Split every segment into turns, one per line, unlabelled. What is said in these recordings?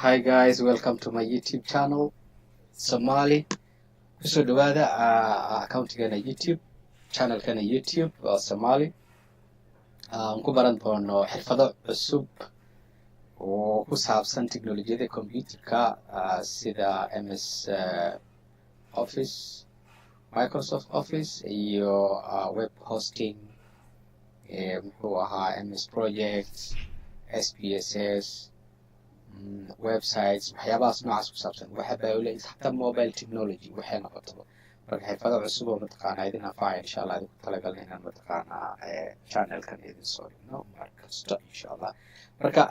Hi guys, welcome to my YouTube channel, Somali. Kusoo dhawaada account-gana YouTube, channel-kana YouTube waa Somali. Aan ku baran doono xirfado cusub oo ku saabsan teknolojiyada computerka sida MS Office, Microsoft Office iyo web hosting, muxuu ahaa MS Project, SPSS, websites waxyaabahaas noocaas ku saabsan waxa baa xataa mobile technology waxay noqoto marka xirfado cusub oo mataqaanaa idin anfacaya insha Allah idinku talagalna inaan mataqaanaa channelkan idin soo dhigno markasta insha Allah marka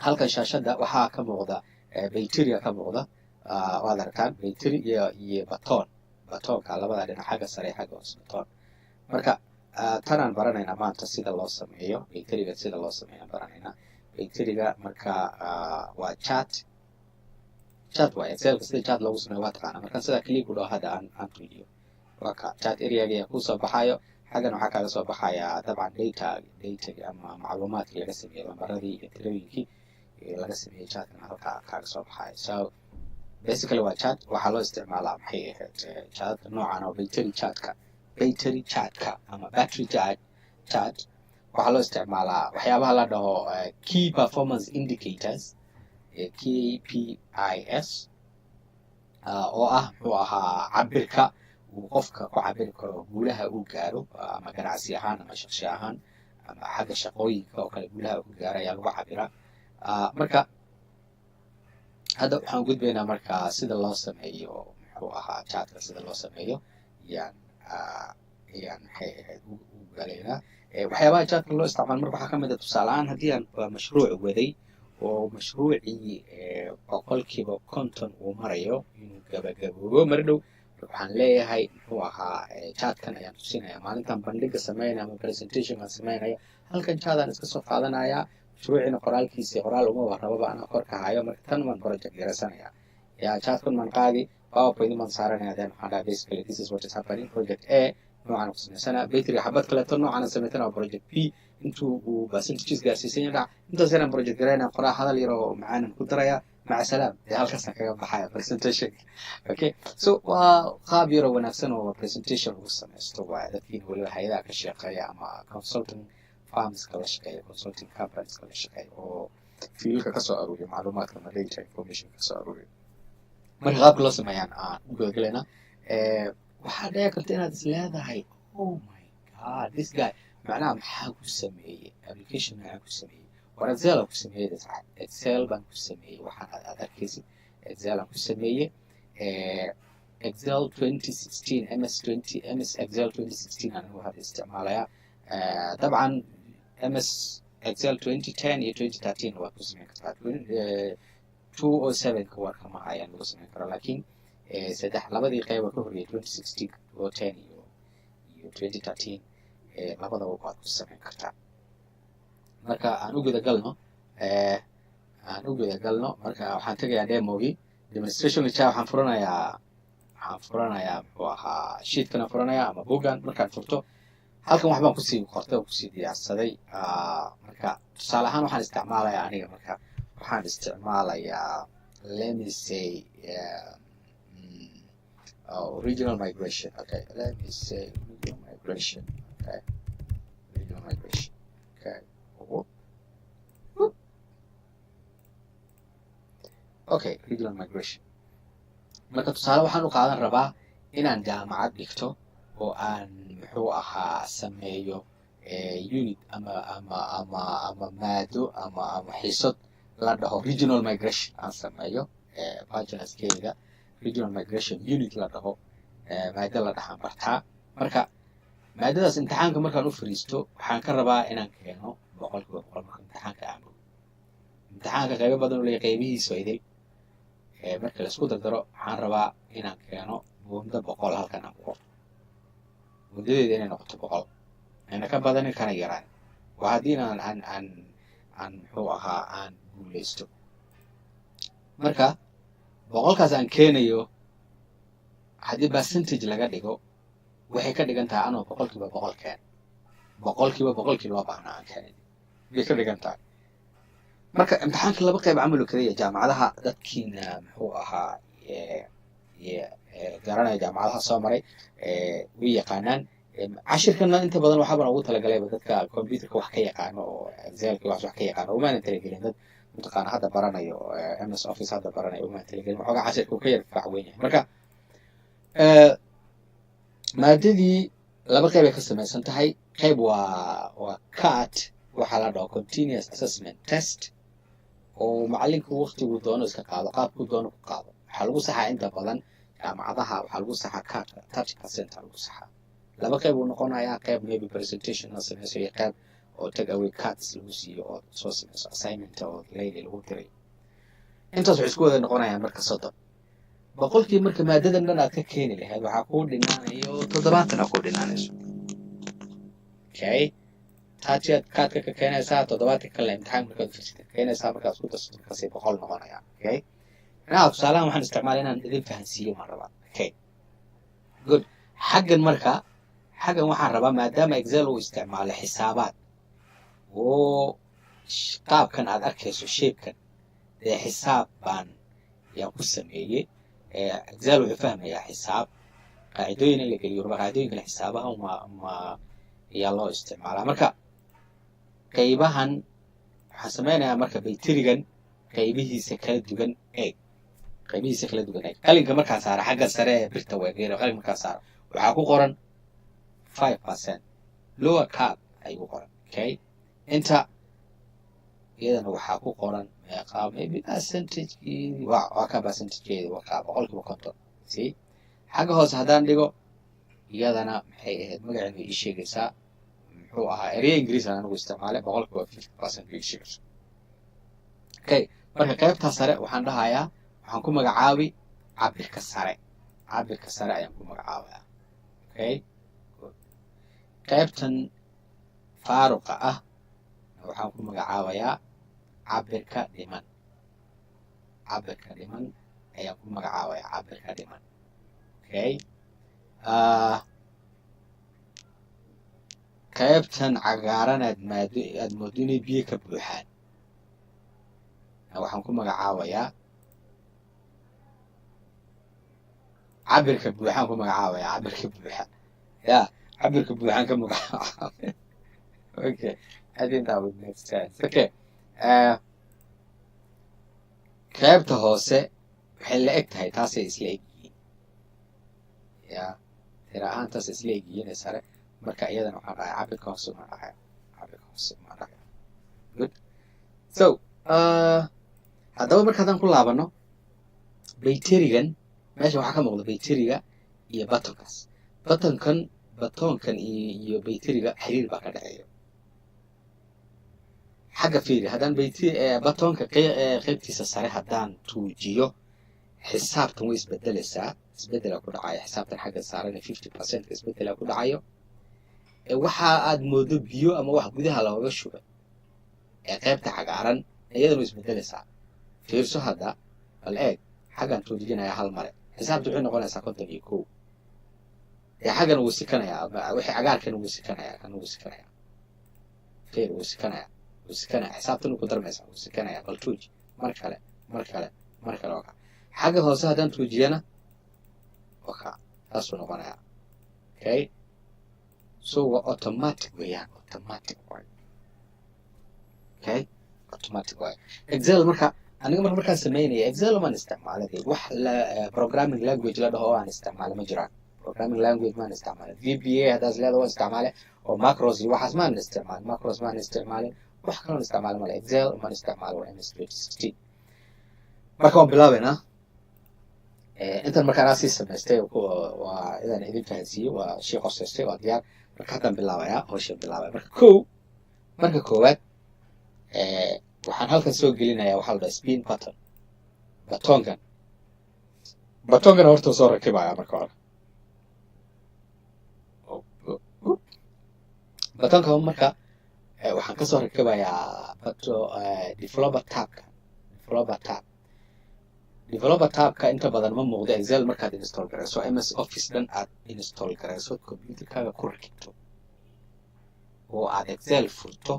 halkan shaashada waxaa ka muuqda bayteriya ka muuqda waad arkaan bayteri iyo batoonka labada dhinac xagga sare xagga hoose batoon marka tanaan baranaynaa maanta sida loo sameeyo bayteriga sida loo sameeyo baranaynaa bayteriga marka waa chat waa excel sida chat loogu sameeyo waa taqaana marka sida click u dhaw hadda aan video waa ka chat area ga ku soo baxayo xagan waxa kaaga soo baxaya dabcan data ama macluumaadka laga sameeyo lambaradii iyo tirooyinkii laga sameeyo chatka halka kaaga soo baxayo so basically waa chat waxa loo isticmaalaa maxay ahayd chat noocan oo battery chatka ama battery chat waxaa loo isticmaalaa waxyaabaha la dhaho key performance indicators KPIs oo ah muxuu ahaa cabirka uu qofka ku cabiri karo guulaha uu gaaro ama ganacsi ahaan ama shakhsi ahaan ama xagga shaqooyinka oo kale guulaha uu gaaro ayaa lagu cabiraa marka hadda waxaan gudbaynaa marka sida loo sameeyo muxuu ahaa chatka sida loo sameeyo yaan maxay ahayd u galaynaa waxyaabaha chatka loo isticmaalo marka waxaa ka mid ah tusaale ahaan haddii aan mashruuc waday oo mashruucii boqolkiiba 50 uu marayo inuu gabagaboobo mar dhow waxaan leeyahay muxuu ahaa chatkan ayaan tusinaya maalintan bandhiga sameynaya ama presentation aan sameynaya halkan chataan iska soo qaadanaya mashruuciina qoraalkiisa qoraal uma rababa anaa kor ka hayo marka tan waan project garaysanaya chatkan man qaadi PowerPoint man saaranaya then waxaan dhahay basically this is what is happening project A noocan ku sameysana battery xabad kale tan noocan sameeyana project B intuu uu percentages gaarsiisan yahay intaas yaraan project garayna qoraa hadal yar oo macaan ku daraya maca salaam halkaas kaga baxaya presentation okay so waa qaab yar oo wanaagsan oo presentation lagu sameysto waa dadkii waliba hay'adaha ka shaqeeya ama consulting firms kala shaqeeya consulting companies kala shaqeeya oo fiilka ka soo aruuriyo macluumaadka ama data information ka soo aruuriyo marka qaabka loo sameeyaan u gudagaleena waxaa dhici karta inaad is leedahay oh my god this guy macnaha maxaa ku sameeyey application maxaa ku sameeyey war excel ku sameeyey excel baan ku sameeyey waxaan aad arkaysid excel aan ku sameeyey excel 2016 ms excel 2016 aan waxaan isticmaalayaa dabcan ms excel 2010 iyo 2013 waa ku sameyn kartaa 207 ka war kama ayaan lagu sameyn karaa laakiin saddex labadii qayb ka horreeyay 2016 oo 10 iyo 2013 labada waad ku sameyn kartaa marka aan u guda galno marka waxaan tagayaa demogi demonstration chat waxaan furanayaa muxuu ahaa sheetkana furanayaa ama boogan markaan furto halkan waxbaan kusii qortay oo kusii diyaarsaday marka tusaale ahaan waxaan isticmaalayaa aniga marka waxaan isticmaalayaa let me say regional migration okay let me say regional migration okay regional migration okay okay regional migration marka tusaale waxaan u qaadan rabaa inaan jaamacad dhigto oo aan muxuu ahaa sameeyo unit ama maado ama xiisad la dhaho regional migration aan sameeyo bachelorskeyga regional migration unit la dhaho maado la dhahaan bartaa marka maadadaas imtixaanka markaan u fariisto waxaan ka rabaa inaan keeno 100% marka imtixaanka aan imtixaanka qaybo badan oo leeyahay qaybihiisa idil marka la isku dardaro waxaan rabaa inaan keeno buundo 100 halkan aan ku qorto buundadeeda inay noqoto 100 ana ka badan kana yaraan waa haddii aan muxuu ahaa aan guuleysto marka 100kaas aan keenayo haddii percentage laga dhigo waxay ka dhigan tahay anoo 100% keen 100% loo baahnaa aan keenay way ka dhigan tahay marka imtixaanka laba qayb camal oo kaliya jaamacadaha dadkiina muxuu ahaa garanaya jaamacadaha soo maray way yaqaanaan cashirkana inta badan waxaabana ugu talagalayba dadka computerka wax ka yaqaano oo excelka wax ka yaqaano umaana talagelin dad mutaqaana hadda baranayo MS Office hadda baranayo umaana talagelin waxoogaa cashirka ka yar faac weyn yahay marka maadadii laba qayb ay ka samaysan tahay qayb waa CAT waxaa la dhaho continuous assessment test oo macalinku waqtigu doono iska qaado qaabku doono ku qaado waxaa lagu saxaa inta badan jaamacadaha waxaa lagu saxaa CAT-ka 30% lagu saxaa laba qayb uu noqonayaa qayb maybe presentation la sameeyo iyo qayb oo take away cards lagu siiyo oo soo sameeyo assignment oo layli lagu diray intaas waxay isku wada noqonayaan marka 30 boqolkii marka maadadan dhan aad ka keeni lahayd waxaa ku dhinaanayo 70 aad ku dhinaanayso okay taatiyaad kaadka ka keenaysaa 70 kale imtixaan markaad fiirsid keenaysaa markaad isku darsato markaasay 100 noqonayaan okay tusaalahan waxaan isticmaalay inaan idin fahansiiyo ma rabaa okay good xaggan waxaan rabaa maadaama Excel uu isticmaalo xisaabaad oo qaabkan aad arkayso shape-kan ee xisaab baan yaa ku sameeyay Excel wuxuu fahmayaa xisaab qaacidooyin la geliyo qaacidooyinka xisaabaha ma yaa loo isticmaalaa marka qaybahan waxaan sameynayaa marka baytirigan qaybihiisa kala duwan qalinka markaa saara xagga sare ee birta weegeero qalinka markaa saara waxaa ku qoran 5% lower cap ayuu qoran okay inta iyadana waxaa ku qoran meeqa maybe percentage waa ka percentage waa boqolkiiba 50 see xagga hoose haddaan dhigo iyadana maxay ahayd magaceedu ii sheegaysaa muxuu ahaa erey ingiriis aan ugu isticmaalay boqolkiiba 50% ii sheegaysaa okay marka qaybta sare waxaan dhahayaa waxaan ku magacaabi cabirka sare ayaan ku magacaabayaa okay qaybtan faaruqa ah waxaan ku magacaabayaa cabirka dhiman ayaan ku magacaabayaa cabirka dhiman okay qaybtan cagaaran aad moodo inay biyo ka buuxaan waxaan ku magacaabayaa cabirka buuxaan ku magacaabayaa cabirka buuxa cabirka buuxaan ka magacaabaya okay I think that would make sense okay qaybta hoose waxay la eg tahay taasay isla eg yihiin tira ahaantaas isla eg yihiin sare marka iyadana waxaan dhahay cabirka hoose ma dhahay good so haddaba marka haddaan ku laabano bayterigan meesha waxaa ka muuqda bayteriga iyo batoonkan iyo bayteriga xiriir baa ka dhaxeeya xagga fiiri haddaan batoonka qaybtiisa sare haddaan tuujiyo xisaabtan way isbedelaysaa isbedela ku dhacayo xisaabtan xagga saarana 50% isbedela ku dhacayo waxa aad moodo biyo ama wax gudaha looga shubo qaybta cagaaran iyadana way isbedelaysaa fiirso hadda bal eeg xaggan tuujinaya hal mare xisaabtu waxay noqonaysaa 51 xaggan wuu sikanayaa wixii cagaarkan wuu sikanayaa kan wuu sikanayaa fiir wuu sikanayaa xisaabtan ku darmaysaa wuu sikanayaa bal tuuji mar kale oka xagga hoose haddaan tuujiyana oka taasuu noqonayaa okay so waa automatic weeyaan automatic way Excel marka aniga markaan sameynaya Excel ma isticmaalay wax programming language la dhaho aan isticmaalay ma jiraan programming language ma isticmaalay VBA hadaas leedahay isticmaalay oo macros iyo waxaas ma isticmaalay wax kale isticmaalay ma Excel ma isticmaalay MS 360 marka waan bilaabaynaa intan markaan aasi samaystay waa idan idin fahansiiyay waa shay qorshaystay waa diyaar marka haddaan bilaabayaa hawshan bilaabaya marka koowaad waxaan halkan soo gelinayaa waxa la dhahaa spin button batoonkan horta soo rakibaya marka hore batoonka marka waxaan ka soo rakibayaa developer tabka inta badan ma muuqdo Excel markaad install garayso MS Office dhan aad install garayso computerkaaga ku rakibto oo aad Excel furto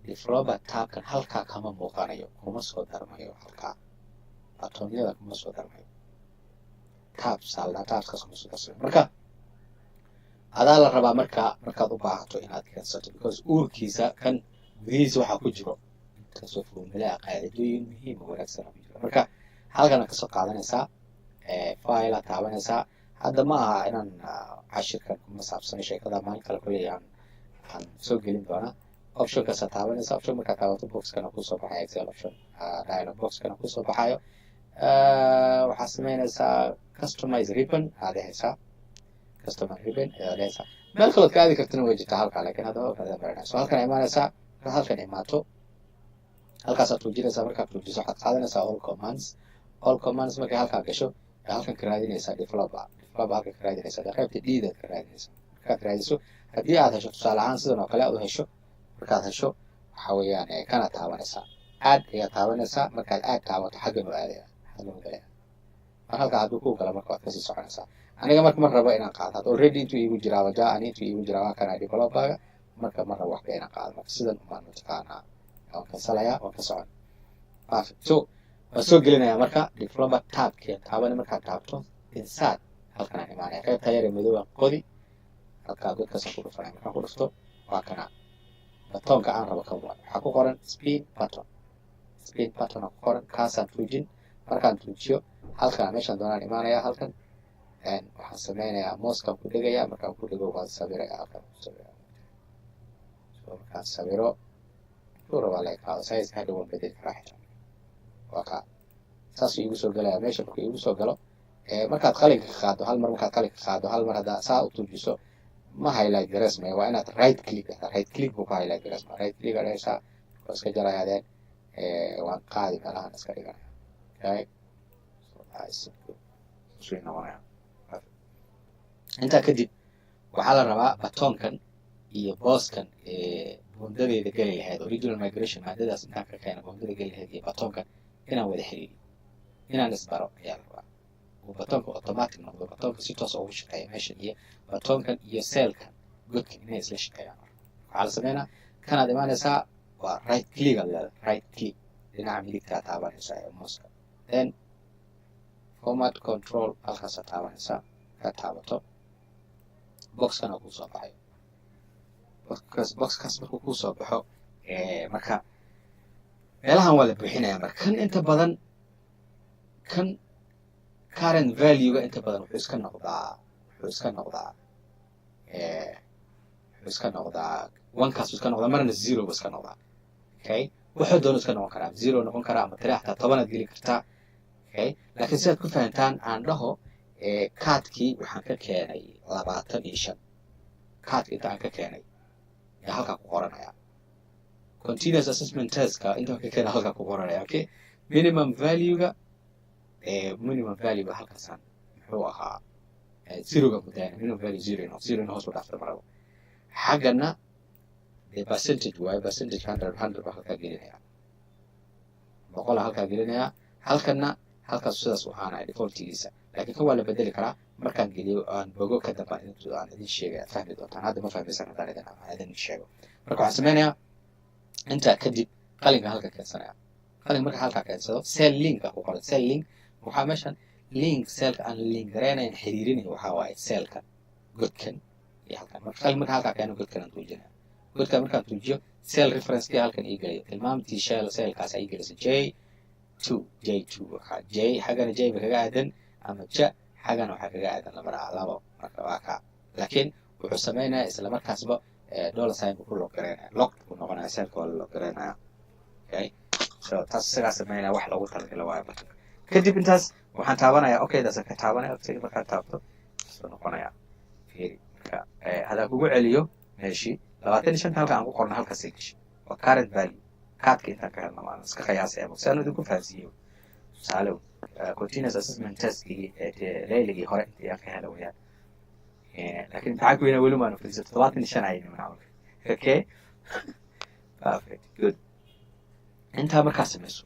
developer tabkan halkaa kama muuqanayo kuma soo darmayo halkaa batoonyada kuma soo darmayo tabskaas kuma soo darsayo marka adaa la rabaa markaad u baahato inaad keensato because uurkiisa kan gudihiisa waxaa ku jiro intaasoo formula qaacidooyin muhiim oo wanaagsan ku jiro marka halkana kasoo qaadanaysaa file taabanaysaa hadda ma aha inaan cashirkan kuma saabsan sheekada maalin kale kuley aan soo gelin doona optionkaasa taabanaysa option markaa taabato boxkana kusoo baxayo excel option dialog boxkana kusoo baxayo waxaa samaynaysaa customize ribbon aad haysaa customer ribbon ayaad haysaa meel kalood ka aadi kartana way jirtaa halkaa laakiin hadda baranayso halkan imaanaysaa halkan imaato halkaasaad tuujinaysaa markaad tuujiso waxaad qaadanaysaa all commands markay halkaa gasho halkan ka raadinaysaa developer halkan ka raadinaysaa qaybta dhiidaad ka raadinaysaa markaad raadiso haddii aad hesho tusaale ahaan sidan oo kale aad u hesho markaad hesho waxa weeyaan kana taabanaysaa aad ayaa taabanaysaa markaad aad taabato xaggan u aadaya xaggan u galaya mar halkaa hadduu ku gala marka waad kasii soconaysaa aniga marka ma rabo inaan qaado hadda already intuu iigu jiraa wajaani intuu iigu jiraa waa kana developerga marka ma rabo waxba inaan qaado marka sidan umaan mataqaanaa waan kansalayaa waan ka socon perfect so waan soo gelinayaa marka developer tabkeen taabani markaad taabto inside halkan aan imaanaya qaybta yar ee madowaan qodi halkaa godkaasaan ku dhufanaya markaan ku dhufto waa kana batoonka aan rabo kan waxaa ku qoran speed button ku qoran kaasaan tuujin markaan tuujiyo halkan meeshaan doonaan imaanaya halkan waxaan sameynayaa mouskaan ku dhegayaa markaan ku dhego waan sawiraya halkan ku sawiraya so markaan sawiro wuxuu rabaa la ekaado size hadhow waan bedeli karaa xitaa waa kaa saasuu iigu soo galaya meesha markuu iigu soo galo markaad qalinka ka qaado hal mar markaad qalinka qaado hal mar haddaa saa u tuujiso ma highlight gareysmaya waa inaad right click buu ku highlight gareysmaa right click adhaysaa oo iska jarayaadeen waan qaadi meelahan iska dhiganaya okay suu noqonaya intaa kadib waxaa la rabaa batoonkan iyo booskan bundadeeda geli lahayd original migration maadadaas intaan ka keena bundada geli lahayd iyo batoonkan inaan wada xiriiriyo inaan isbaro ayaa la rabaa batoonka automatic noqdo batoonka si toos ugu shaqeeya meeshan iyo batoonkan iyo seelkan godkan inay isla shaqeeyaan waxaa la sameynaa kanaad imaanaysaa waa right click aad leedahay right click dhinaca midigtaa taabanaysaa ee mouska then format control halkaasaa taabanaysaa ka taabato boxkana kuu soo baxayo boxkaas markuu kuu soo baxo marka meelahan waa la buuxinayaa marka kan inta badan kan current value-ga inta badan wuxuu iska noqdaa onekaas iska noqdaa marna zero ba iska noqdaa okay wuxuu doono iska noqon karaa zero noqon karaa ama tiri xataa tobanaad geli kartaa okay laakiin sidaad ku fahantaan aan dhaho kaadkii waxaan ka keenay 25 kaadka inta aan ka keenay yaa halkaa ku qoranaya continuous assessment testka inta ka keenay halkaa ku qoranaya okay minimum value-ga halkaasaan muxuu ahaa zeroga ku dayana minimum value zero hoos u dhaafta marabo xaggana dee percentage waaye percentage 100 baa halkaa gelinaya 100 halkaa gelinaya halkana halkaas sidaas u ahaanaya defaultigiisa laakiin kan waa la bedeli karaa markaan geliyo aan bogo ka dambaan aan idin sheegay aad fahmi doontaan hadda ma fahmaysan haddaan idin sheego marka waxaan sameynayaa intaa kadib qalinka halka keensanaya qalin marka halkaa keensado cell linka ku qoran cell link waxaa meeshan link cellka aan link gareynayn xiriirinayo waxaa waaye cellkan godkan iyo halkan marka qalin marka halkaa keeno godkan aan tuujinaya godkan markaan tuujiyo cell referencekii halkan ii gelayo tilmaamtii cellkaas ay gelayso J2 waxaa J xaggana J ba kaga aadan ama ja xaggana waxaa kaga aadan labo marka waa kaa laakiin wuxuu sameynayaa isla markaasba dollar sign ku log gareynaya log ku noqonaya cellka waa la log gareynaya okay so taas isagaa sameynaya wax loogu talagala waayo marka kadib intaas waxaan taabanayaa okay daas ka taabanaya okay markaa taabto soo noqonaya fiiri marka hadaa kugu celiyo meeshii 25 halka aan ku qorno halka sii gashay waa current value kaadka intaan ka helna waan iska qiyaasaya si aan idinku fahansiiyo tusaale continuous assessment testkii leylagii hore intii aan ka hela wayaan laakiin imtixaanku weyna weli maanu fadhiiso 75 ayaynu macamulka okay perfect good intaa markaa samayso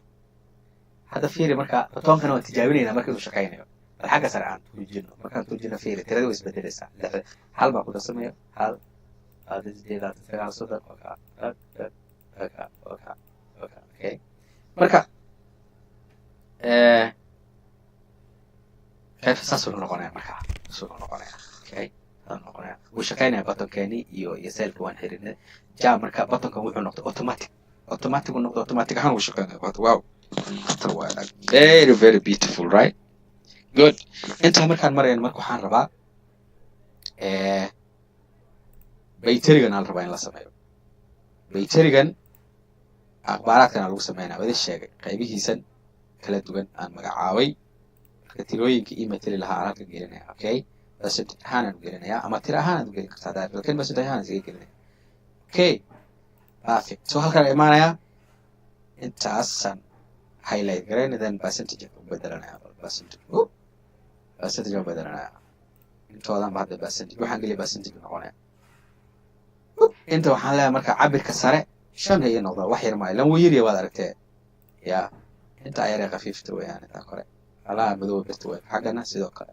hadda fiiri marka batoonkana waan tijaabinaynaa marka uu shaqaynayo bal xagga sare aan tuujino markaan tuujino fiiri tirada way isbedelaysaa hal baa ku darsamayo hal 8 9 10 okay marka qaybta saas uu noqonaya marka saas uu noqonaya okay noqonaya wuu shaqeynaya buttonkeeni iyo selka waan xirinay marka buttonkan wuxuu noqday automatic uu noqday automatic ahaan wuu shaqeynaya wow very very beautiful right good inta markaan marayno marka waxaan rabaa bayterigan aan rabaa in la sameeyo bayterigan akhbaaraadkan lagu sameynaa wada sheegay qaybihiisan kala duwan aan magacaabay marka tirooyinka ii matali lahaa aan halka gelinaya okay percentage ahaan aan gelinaya ama tiro ahaan aad gelin kartaa laakiin percentage ahaan iskaga gelinaya okay perfect so halkan imaanaya intaasan highlight gareyn then percentage ku bedelanaya percentage u bedelanaya intoodan ba hadda percentage waxaan geliya percentage noqonaya inta waxaan leeyahay marka cabirka sare 5 ay noqdo wax yar ma ilan wuu yiri waad aragtay ya inta ay yar khafiifta weeyaan inta kore ala madow birta way xagana sidoo kale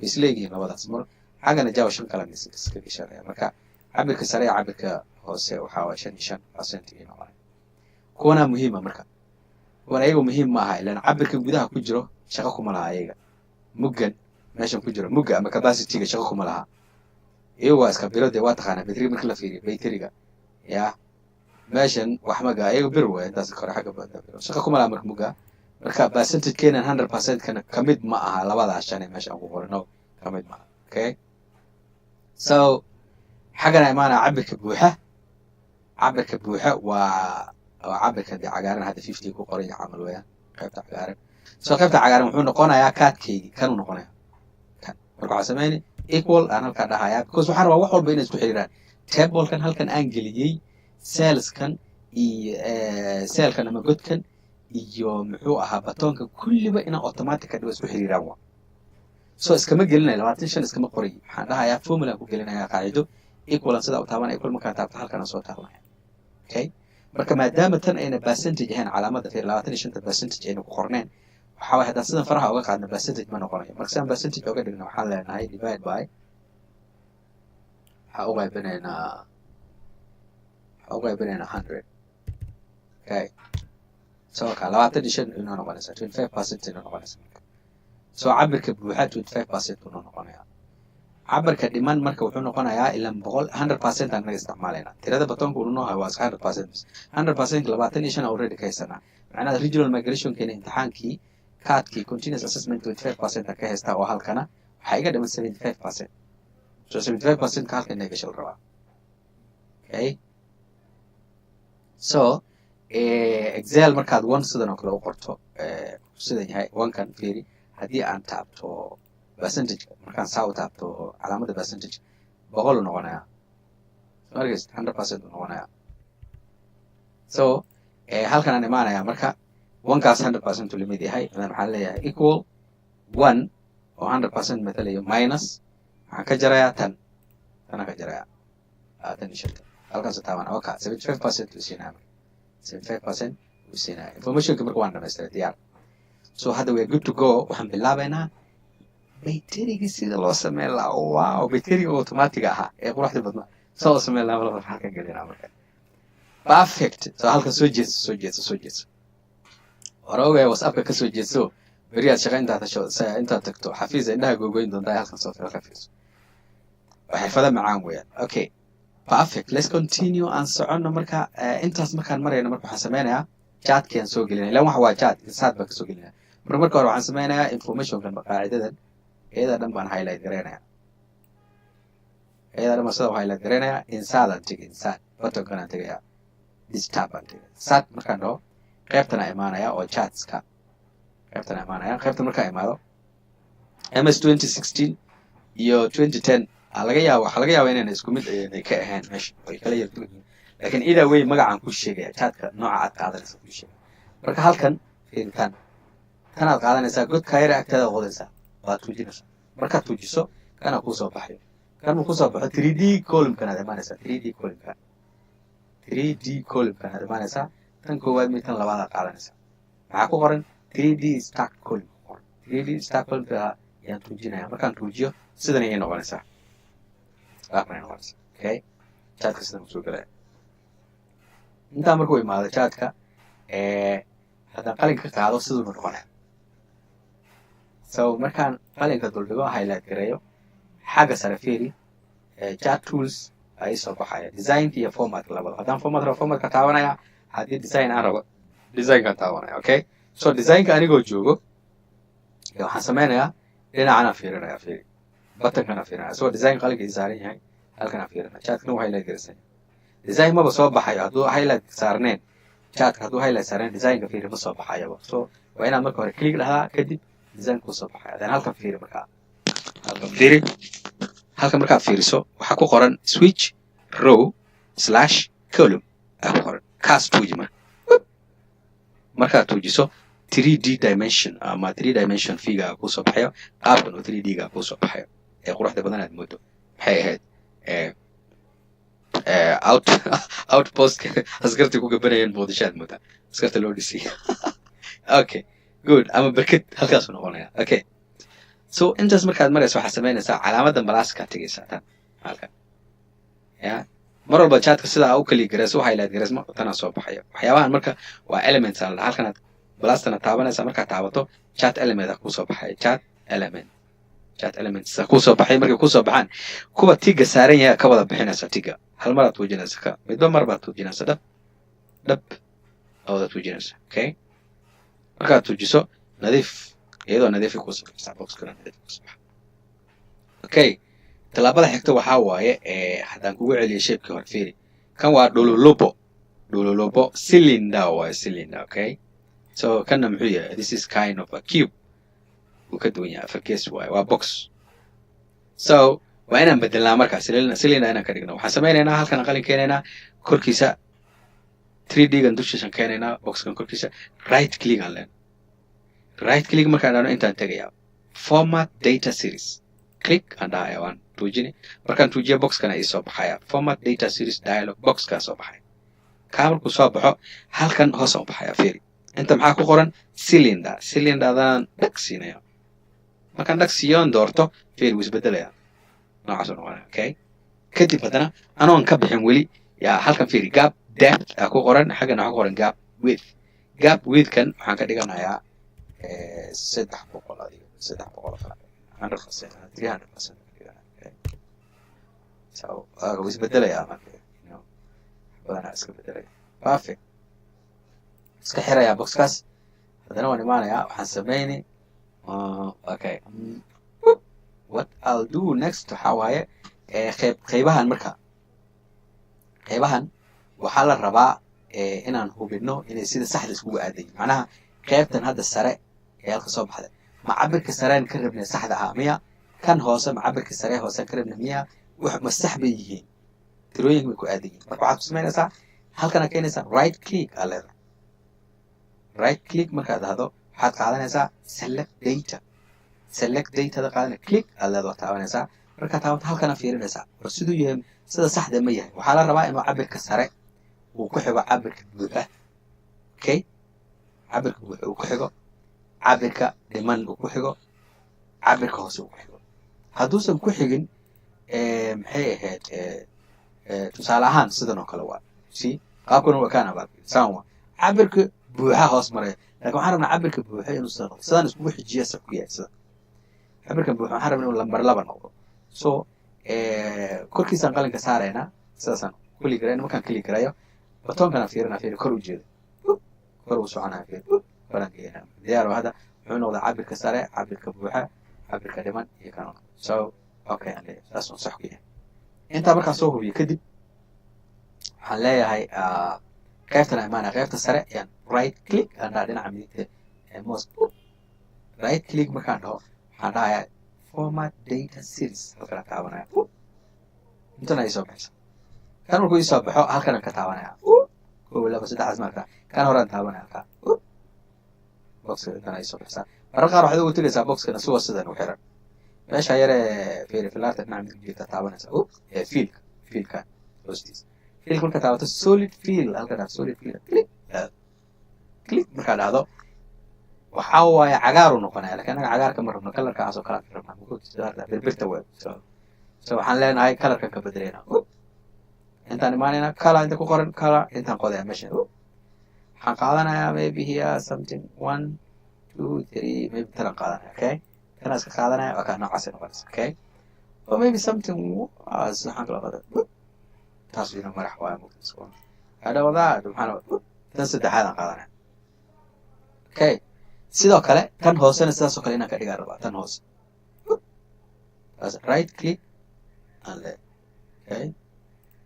isleeyihiin labadaas mar xagana jaaw 5 kala iska gashanaya marka cabirka sare iyo cabirka hoose waxa waa 5% ay noqonaya kuwana muhiima marka kuwana ayagu muhiim ma aha ilan cabirka gudaha ku jiro shaqo kuma laha ayaga muggan meeshan ku jiro mugga ama capacity-ga shaqo kuma laha iyagu waa iska bilood waa taqaana battery marka la fiiriyo bayteriga ya meeshan wax maga ayagu bir way intaas kore xagga badan shaqo kuma laha marka mugga marka percentage keenan 100% kana kamid ma aha labada shan ee meesha ugu qorno kamid ma okay so xagana imaana cabirka buuxa waa cabirka cagaaran hadda 50 ku qoran camal weeyaan qaybta cagaaran so qaybta cagaaran wuxuu noqonayaa kaadkeedii kan uu noqonayaa kan marka waxa sameeyay equal aan halka dhahayaa because waxaan rabaa wax walba inay isku xiriiraan table-kan halkan aan geliyay cells-kan iyo cell-kan ama godkan iyo muxuu ahaa batoonka kulliba inaan automatic ka dhigo isku xiriiraan waa so iskama gelinayo 25 iskama qoray waxaan dhahayaa formula ku gelinayaa qaacido equal sida uu taaban equal marka taabto halkan soo taabanaya okay marka maadaama tan ayna percentage ahaan calaamada fiir 25% ayna ku qorneen waxa way hadaa sidan faraha uga qaadna percentage ma noqonayo marka sidan percentage uga dhigna waxaan leenahay divide by waxa uga qaybinayna 100 okay so ka 25 inuu noqonaysa 25% inuu noqonaysa so cabirka buuxa 25% inuu noqonaya cabirka dhiman marka wuxuu noqonayaa ilaa 100% aan naga isticmaalayna tirada batoonka uu noohay waa 100% 100% 25 already ka haysana macnaheedu regional migration keena imtixaankii kaadkii continuous assessment 25% ka haysta oo halkana waxa iga dhiman 75% so 75% ka halka inaga shal rabaa okay so excel markaad 1 sidan oo kale u qorto sidan yahay 1 kan fiiri hadii aan taabto percentage markaan saa u taabto calaamada percentage 100 noqonaya markaas 100% noqonaya so halkan aan imaanaya marka 1 kaas 100% limit yahay aan waxa leeyahay equal 1 oo 100% matalayo minus waxaan ka jarayaa 10 tan ka jarayaa 10 halkan soo taaban okay 75% u siinaa 75% u siinaa information marka waan dhamaystiray diyaar so hadda we are good to go waxaan bilaabaynaa bayteriga sida loo sameeyo wow bayteriga automatic aha ee quruxda badna soo sameeyo laba halka galina marka perfect so halka soo jeeso orowga WhatsApp ka soo jeeso bariyaad shaqaynta tasho inta tagto xafiis indhaha googoyn doonta halkan soo xafiis waxay fada macaan weeyaan okay perfect let's continue and socono marka intaas markaan marayno marka waxaan sameynayaa chat-kan soo gelinay ilaa waxa waa chat insaad ba ka soo gelinay marka hore waxaan sameynayaa information kan qaacidadan iyada dhan baan highlight gareynaya insaadan tegay insaad button-kan aan tegaya this tab aan tegay sat markaan dhaho qaybtan aan imaanaya oo chatska qaybtan markaan imaado MS 2016 iyo 2010 waxa laga yaabaa inay isku mid ay ka ahayn meesha way kala yar duwan laakiin ida way magacaan ku sheegaya chatka nooca aad qaadanaysa ku sheegay marka halkan fiintan tan aad qaadanaysa god kayra agtada qodaysa waa tuujinaysa marka tuujiso kana ku soo baxayo kan ku soo baxo 3D column kana imaanaysa 3D column kana imaanaysa tan koowaad mid tan labaad aad qaadanaysa waxa ku qoran 3D stack column 3D stack column yaan tuujinaya markaan tuujiyo sidan ay noqonaysaa okay chatka sidan soo galay intaa markuu imaado chatka haddaan qalinka qaado siduu noqonaya so markaan qalinka duldhigo highlight gareeyo xagga sare fiiri chat tools ay soo baxaya design iyo format labada haddaan format rabo formatka taabanaya haddii design aan rabo designka taabanaya okay so designka anigoo joogo waxaan sameynayaa dhinacana fiirinaya fiiri butankana fiirinaya so design qalinka saaran yahay halkana fiirinaya chatkana waa highlight garaysan design maba soo baxayo hadduu highlight saarneen chatka hadduu highlight saarneen designka fiiri ma soo baxayaba so waa inaad marka hore click dhahdaa kadib design ku soo baxaya then halkan fiiri markaa halkan fiiri halkan markaad fiiriso waxaa ku qoran switch row / column aa ku qoran kaas tuuji markaad tuujiso 3D dimension ama 3 dimension figa ku soo baxayo qaabkan oo 3D ga ku soo baxayo ee quruxda badan aad moodo maxay ahayd outpost askarta ku gabanayeen boodashaad mooda askarta loo dhisay okay good ama barkad halkaas uu noqonaya okay so intaas markaad marayso waxaad samaynaysaa calaamadan balaaska tagaysaa tan halkan ya mar walba chatka sida u kali garayso highlight garayso tana soo baxayo waxyaabahan marka waa elements aan halkan balastana taabanaysa markaad taabato chat element ku soo baxay chat elements ku soo baxay markay ku soo baxaan kuwa tiga saaran yahay ka wada bixinaysa tiga hal mar aad tuujinaysa ka midba mar baad tuujinaysa dhab oo tuujinaysa okay markaad tuujiso nadiif iyadoo nadiif ku soo baxaysa box kana nadiif ku soo baxay okay talaabada xigta waxaa waaye haddaan kugu celiyo shape-kii hore fiiri kan waa dhululubo cylinder waa cylinder okay so kana muxuu yahay this is kind of a cube uu ka duwan yahay afarkees waaye waa box so waa inaan bedelnaa markaa cylinder inaan ka dhigno waxaan sameynaynaa halkan qalin keenaynaa korkiisa 3D gan dushiisan keenaynaa boxkan korkiisa right click aan leen right click markaan dhahno intaan tegayaa format data series click and I want tuujini markaan tuujiyo boxkana ii soo baxaya format data series dialog boxkaa soo baxay kaa markuu soo baxo halkan hoos u baxaya fiiri inta maxaa ku qoran cylinderdan dhag siinaya markaan dhag siiyoon doorto fiiri wuu isbedelaya noocaas uu noqonaya okay kadib haddana anoon ka bixin weli yaa halkan fiiri gap depth aa ku qoran xaggana waxaa ku qoran gap widthkan waxaan ka dhiganayaa 300 adiga 300 100% 300% so wuu isbedelaya marka badana iska bedelaya perfect iska xiraya boxkaas haddana waan imaanayaa waxaan sameynay okay what I'll do next waxaa waaye qaybahan marka qaybahan waxaa la rabaa inaan hubino inay sida saxda iskugu aadayin macnaha qaybtan hadda sare ee halka soo baxday ma cabirka sareen ka rabnay saxda ah miya kan hoose ma cabirka sare hoose ka rabnay miya wax ma sax bay yihiin tirooyinka way ku aadayin marka waxaad sameynaysaa halkana keenaysaa right click aleeda right click markaad dhahdo waxaad qaadanaysaa select data qaadanay click aleeda taabanaysaa markaad taabato halkana fiirinaysaa war siduu yahay sida saxda ma yahay waxaa la rabaa inuu cabirka sare uu ku xigo cabirka buuxa okay cabirka buuxa uu ku xigo cabirka dhiman uu ku xigo cabirka hoose uu ku xigo hadduusan ku xigin maxay ahayd tusaale ahaan sidan oo kale waa si qaabkuna waa kaana baa saan waa cabirka buuxa hoos maraya laakiin waxaan rabnaa cabirka buuxa inuu sidaan iskugu xijiya sax ku yahay sida cabirka buuxa waxaan rabnaa inuu lambar 2 noqdo so korkiisaan qalinka saaraynaa sidaasaan kuli garayna markaan kili garayo batonkana fiirina kor u jeedo kor u soconaya balankeena diyaar hadda wuxuu noqdaa cabirka sare cabirka buuxa cabirka dhiman iyo kan so okay ande saas oo sax ku yahay inta markaan soo hubiyo kadib waxaan leeyahay qaybtan imaana qaybta sare ayaan right click aan dhinaca midigta mouse right click markaan dhaho waxaan dhahayaa format data series halkan taabanaya intana ay soo baxaysa kan markuu isoo baxo halkan ka taabanaya 1 2 3 marka kan horaan taabanaya halka boxka intana ay soo baxaysa marka qaar waxaad ugu tagaysaa boxkana si sidan u xiran meesha yare fiiri filaarta dhinaca midig jirta taabanaysa fiilka hoostiisa fiilka marka taabato solid fill halkan solid fill click marka dhahdo waxa waaye cagaar uu noqonaya laakiin anaga cagaarka ma rabno kalarkaas oo kala rabnaa muxuu isdaarta birbirta way so waxaan leenahay kalarka ka bedelayna intaan imaanayna color inta ku qoran color intaan qodaya meeshan waxaan qaadanayaa maybe here something 1 2 3 maybe tan qaadanaya okay tan iska qaadanaya waa ka noocaas noqonaysa okay or maybe something waxaan kala qadan taas ina marax waa mugtiso hadawada waxaan tan saddexaad aan qaadanaya okay sidoo kale tan hoosena sidaas oo kale inaan ka dhigaa rabaa tan hoose right click and okay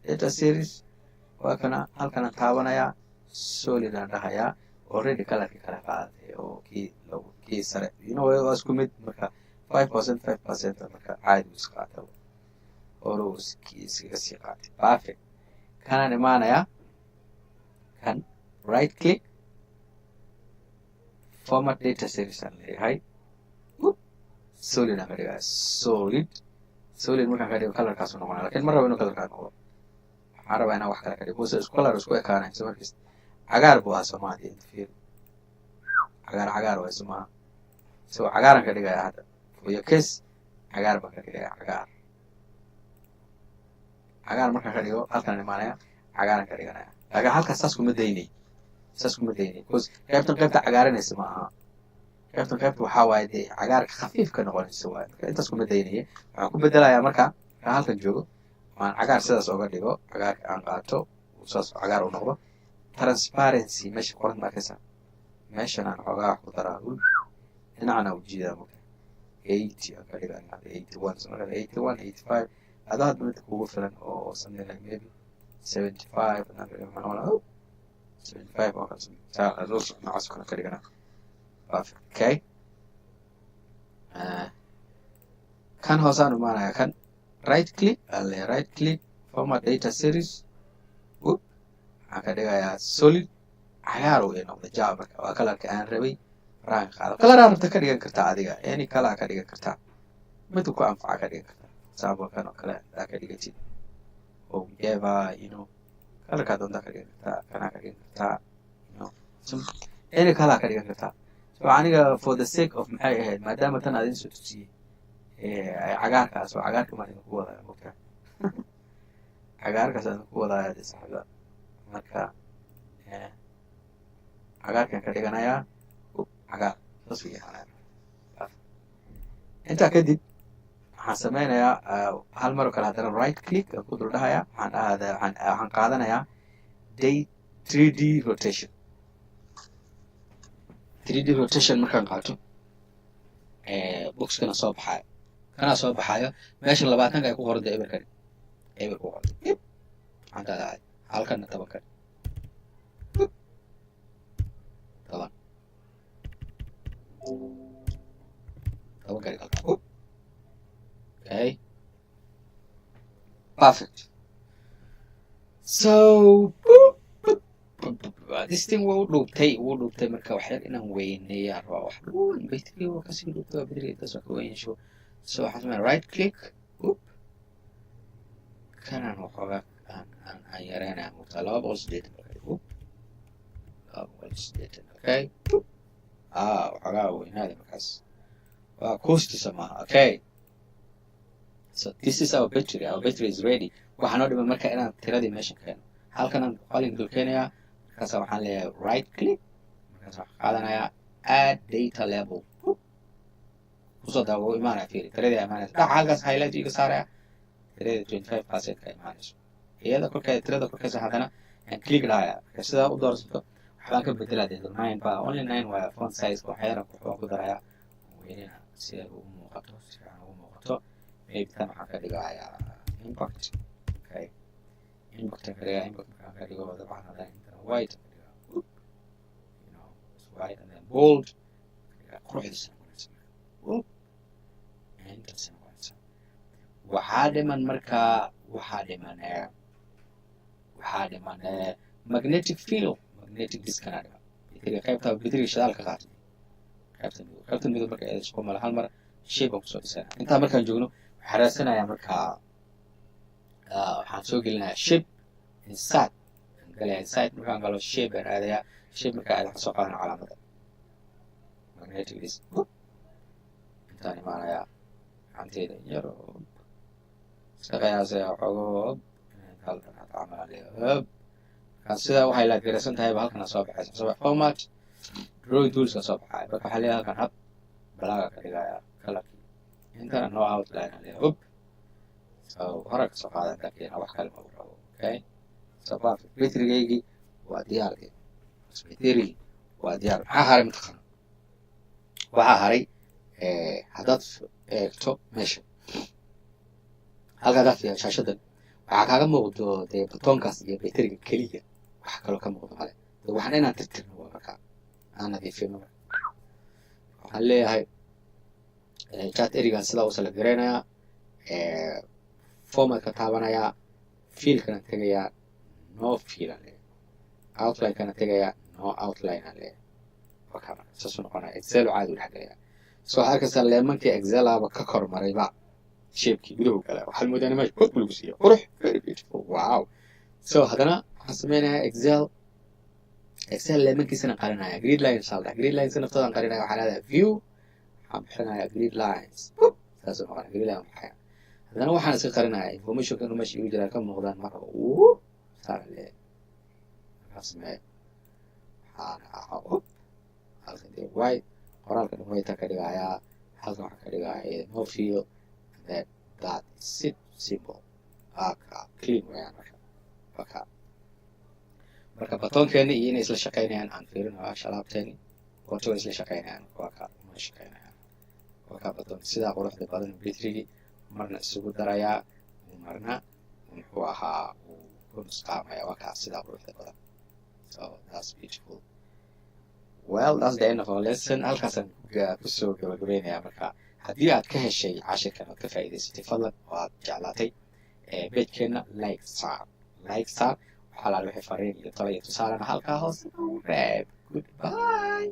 data series waa kana halkan aan taabanaya solid aan dhahayaa already colorki kala qaadatay oo kii sare waa isku mid marka 5% 5% marka caadi u iska qaata oo iskaga sii qaatay perfect kanaan imaanayaa kan right click format data series aan leeyahay solid aan ka dhigaa solid markaan ka dhigo colorkaas noqonaa laakiin ma rabo inuu colorkaas noqdo waxaan rabaa inaan wax kale ka dhigo isku color isku ekaanayso markiis cagaar buu ahaa Soomaaliya inta fiir cagaar waa Soomaaliya soo cagaaran ka dhigaya hadda for your case cagaar baan ka dhigaya cagaar markaan ka dhigo halkan imaanaya cagaaran ka dhiganaya laakiin halkaas saas kuma daynay because qaybta cagaaranaysa ma aha qaybta waxaa waaye dee cagaarka khafiif ka noqonaysa waaye intaas kuma daynaya waxaan ku bedelayaa marka halkan joogo waan cagaar sidaas uga dhigo cagaarka aan qaato saas cagaar u noqdo transparency meesha qoran markaysa meeshan aan xogaa ku daraa dhinacana u jiidaa marka 80 aan ka dhigaa 81 85 هذا هذا من تكون مثلا أو something like maybe 75 أنا 75 أو 50 تعال نوصل مع سكان كرينا okay كان هوسان معنا كان right click على right click format data series هكذا يا solid عيارو إنه بجابك وكلا كأن ربي ران قال كلا ران تكريان كرتا عادية يعني كلا كريان كرتا ما تكون أنفع كريان كرتا سابو كانوا كلا كريان تيجي أو يبا كلا كادون كريان كرتا كنا كريان كرتا يعني كلا كريان كرتا فعني for the sake of محي ما دام تنا دين سوتشي عجارك أسو عجارك ما تنقول هذا مكان عجارك سنقول هذا صحيح marka cagaarkan ka dhiganayaa cagaar saas u yahay inta kadib waxaan sameynayaa hal mar oo kale hadana right click ku dul dhahayaa waxaan qaadanayaa day 3D rotation markaan qaato boxkana soo baxayo kana soo baxayo meesha 20 ay ku qorada eber ku qorada waxaan qaadaa halkan tabakan okay perfect so this thing will dhubtay marka wax yar inaan weyneeyaa rabaa wax dhan baytri oo ka sii dhubtay badri taas oo weeynsho so waxaan sameeyaa right click kana waxooga aan yareynaa mugta 280 okay waxoogaa weynaada markaas waa coostisa maaha okay so this is our battery is ready waxaan oo dhiman marka inaan tiradii meesha keeno halkan aan qalin dul keenayaa markaas waxaan leeyahay right click markaas waxaan qaadanayaa add data level kusoo daawo imaanaya fiiri tiradii imaanaysa dhaca halkaas highlight iga saaraya tiradii 25% ka imaanayso iyada tirada korkaysa haddana aan click dhahayaa marka sidaa u doorsato waxbaan ka bedelaa dee 9 baa only 9 waa font size waxyaaran waxbaan ku darayaa weynina si ay u muuqato si fiican ugu muuqato maybe tan waxaan ka dhigayaa impact okay impact markaan ka dhigo dabcan haddana intan white ka dhigaa it's white and then bold quruxdiisa intaas noqonaysa waxaa dhiman markaa waxaa dhiman magnetic field magnetic disk kana dhiman qaybta battery shidaalka qaata qaybta midow marka ay isku mala hal mar shape ku soo dhisana inta markaan joogno waxaan raasanayaa markaa waxaan soo gelinayaa shape inside markaan galo shape aan aadayaa shape markaa aad soo qaadan calaamada magnetic disk intaan imaanayaa gacanteeda yar oo iska qiyaasaya xoogoo halkan hada camalaan sida waxay la garaysan tahay halkan soo baxaysa soo format drawing tools ka soo baxay marka waxa leeyahay halkan hab balaaga ka dhigaya colorki intana no outline leeyahay so hore ka soo qaadan kartaa wax kale ma rabo okay so battery-gaygi waa diyaar battery waa diyaar maxaa haray mataqaan waxaa haray haddaad eegto meesha halkaa daad shaashadan waxaa kaaga muuqdo dee batoonkaas iyo batteriga keliya wax kaloo ka muuqdo male waxna inaan tirtirno waa markaa aan nadiifino waxaan leeyahay chat erigan sidaa u select garaynayaa formatka taabanayaa fiilkana tegayaa no fiil aan leeyahay outline-kana tegayaa no outline aan leeyahay wakaa marka saasuu noqonaya excel oo caadi u dhex galayaa so waxaa arkaysaa leemankii excel-aba ka kormarayba shape-kii gudahu gala waxaa moodaan meesha hog lagu siiyo qurux very beautiful wow so haddana waxaan sameynayaa excel leemankiisana qarinaya grid lines halda grid lines naftoodan qarinaya waxaa leedahay view waxaan bixinayaa grid lines saasuu noqonaya grid line maxaya haddana waxaan iska qarinaya informationka meesha igu jiraa ka muuqdaan marka saara leeyahay markaa sameeya waxaana halkan dee white qoraalka dhan wayta ka dhigayaa halkan waxaan ka dhigayaa no field that is it simple clean wayaan marka batoonkeeni iyo inay isla shaqaynayaan aan fiirinayo shalaabteeni koontiga isla shaqaynayaan uma shaqaynayaan batoon sidaa quruxda badan battery-gi marna isugu darayaa marna muxuu ahaa uu ku nusqaamaya sidaa quruxda badan so that's beautiful well that's the end of our lesson halkaasaan kusoo gabagabeynayaa marka haddii aad ka heshay cashirkan ood ka faa'iidaysatay fadlan oo aad jeclaatay page-keena like saar waxaa laala wixii fariin iyo talo iyo tusaalena halkaa hoose reeb goodbye